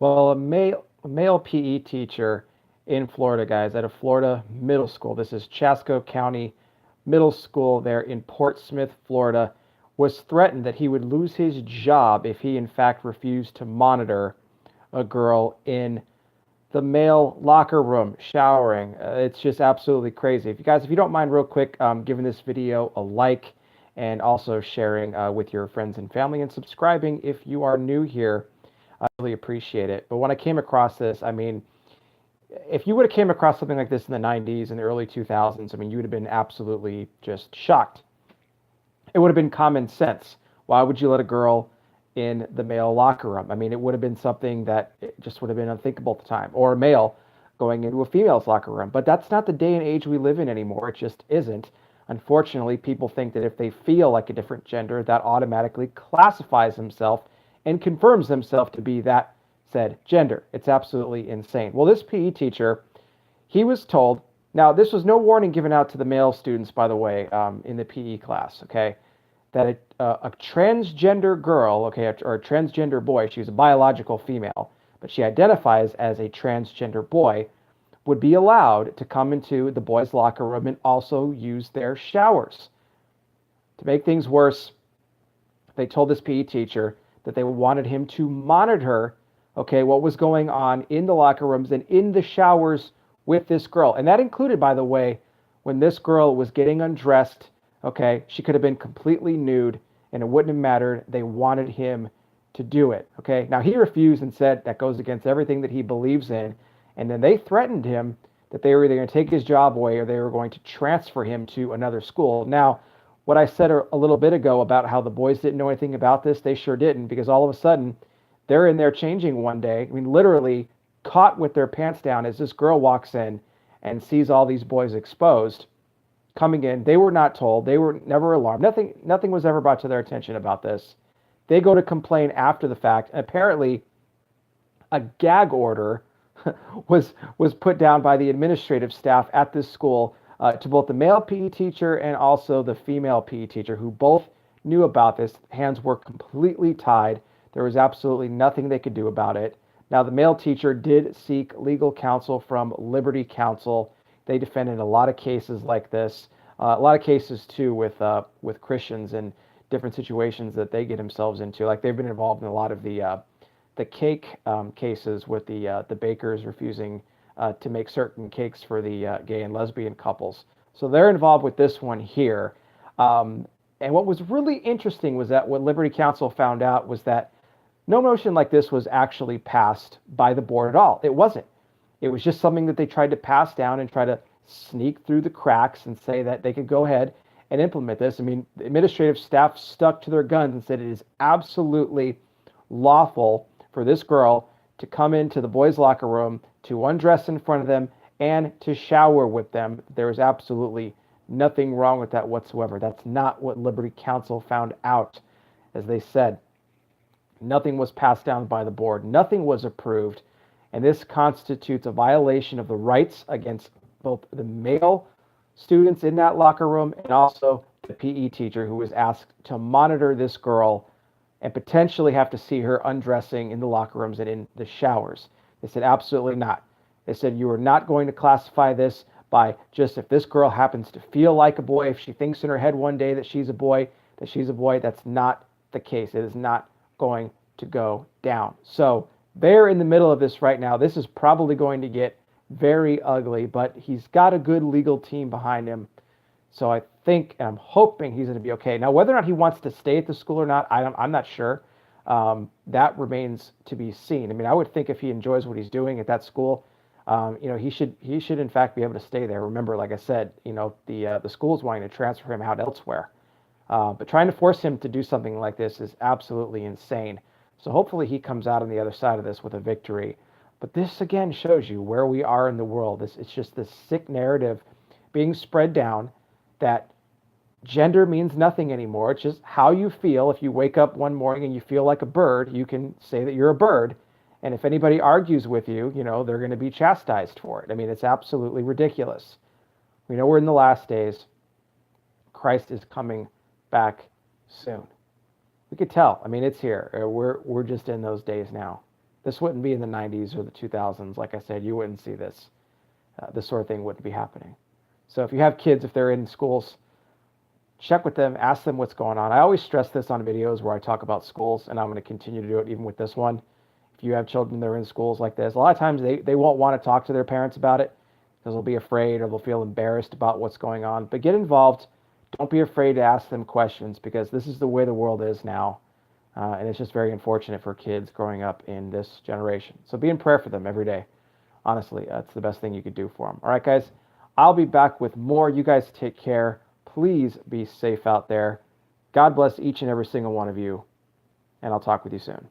Well, a male PE teacher in Florida, guys, at a Florida middle school. This is Chasco County Middle School there in Portsmouth, Florida, was threatened that he would lose his job if he, in fact, refused to monitor a girl in the male locker room showering. It's just absolutely crazy. If you don't mind, real quick, giving this video a like and also sharing with your friends and family and subscribing if you are new here. I really appreciate it. But when I came across this, I mean, if you would have came across something like this in the 90s and the early 2000s, I mean, you would have been absolutely just shocked. It would have been common sense. Why would you let a girl in the male locker room? I mean, it would have been something that it just would have been unthinkable at the time, or a male going into a female's locker room. But that's not the day and age we live in anymore. It just isn't. Unfortunately, people think that if they feel like a different gender, that automatically classifies themselves and confirms themselves to be that said gender. It's absolutely insane. Well, this PE teacher, he was told, now this was no warning given out to the male students, by the way, in the PE class, okay, that a transgender girl, okay, or a transgender boy, she was a biological female, but she identifies as a transgender boy, would be allowed to come into the boys' locker room and also use their showers. To make things worse, they told this PE teacher that they wanted him to monitor, okay, what was going on in the locker rooms and in the showers with this girl. And that included, by the way, when this girl was getting undressed, okay, she could have been completely nude and it wouldn't have mattered. They wanted him to do it, okay? Now, he refused and said that goes against everything that he believes in. And then they threatened him that they were either going to take his job away or they were going to transfer him to another school. Now, what I said a little bit ago about how the boys didn't know anything about this, they sure didn't, because all of a sudden they're in there changing one day. I mean, literally caught with their pants down as this girl walks in and sees all these boys exposed coming in. They were not told. They were never alarmed. Nothing was ever brought to their attention about this. They go to complain after the fact. And apparently, a gag order was put down by the administrative staff at this school to both the male PE teacher and also the female PE teacher, who both knew about this. Hands were completely tied. There was absolutely nothing they could do about it. Now, the male teacher did seek legal counsel from Liberty Counsel. They defended a lot of cases like this, a lot of cases too with Christians and different situations that they get themselves into. Like they've been involved in a lot of the cake cases with the bakers refusing to make certain cakes for the gay and lesbian couples. So they're involved with this one here. And what was really interesting was that what Liberty Counsel found out was that no motion like this was actually passed by the board at all. It wasn't. It was just something that they tried to pass down and try to sneak through the cracks and say that they could go ahead and implement this. I mean, the administrative staff stuck to their guns and said it is absolutely lawful for this girl to come into the boys' locker room, to undress in front of them, and to shower with them. There is absolutely nothing wrong with that whatsoever. That's not what Liberty Counsel found out. As they said, nothing was passed down by the board, nothing was approved, and this constitutes a violation of the rights against both the male students in that locker room and also the PE teacher who was asked to monitor this girl and potentially have to see her undressing in the locker rooms and in the showers. They said, absolutely not. They said, you are not going to classify this by just if this girl happens to feel like a boy, if she thinks in her head one day that she's a boy, that she's a boy. That's not the case. It is not going to go down. So they're in the middle of this right now. This is probably going to get very ugly, but he's got a good legal team behind him. So I think, and I'm hoping he's going to be okay. Now, whether or not he wants to stay at the school or not, I'm not sure. That remains to be seen. I mean, I would think if he enjoys what he's doing at that school, he should in fact be able to stay there. Remember, like I said, the school is wanting to transfer him out elsewhere. But trying to force him to do something like this is absolutely insane. So hopefully he comes out on the other side of this with a victory. But this again shows you where we are in the world. It's just this sick narrative being spread down that gender means nothing anymore. It's just how you feel. If you wake up one morning and you feel like a bird, you can say that you're a bird. And if anybody argues with you, they're going to be chastised for it. I mean, it's absolutely ridiculous. We know we're in the last days. Christ is coming back soon. We could tell. I mean, it's here. We're just in those days now. This wouldn't be in the 90s or the 2000s. Like I said, you wouldn't see this. This sort of thing wouldn't be happening. So if you have kids, if they're in schools, check with them, ask them what's going on. I always stress this on videos where I talk about schools, and I'm going to continue to do it even with this one. If you have children that are in schools like this, a lot of times they won't want to talk to their parents about it because they'll be afraid or they'll feel embarrassed about what's going on. But get involved. Don't be afraid to ask them questions because this is the way the world is now. And it's just very unfortunate for kids growing up in this generation. So be in prayer for them every day. Honestly, that's the best thing you could do for them. All right, guys, I'll be back with more. You guys take care. Please be safe out there. God bless each and every single one of you, and I'll talk with you soon.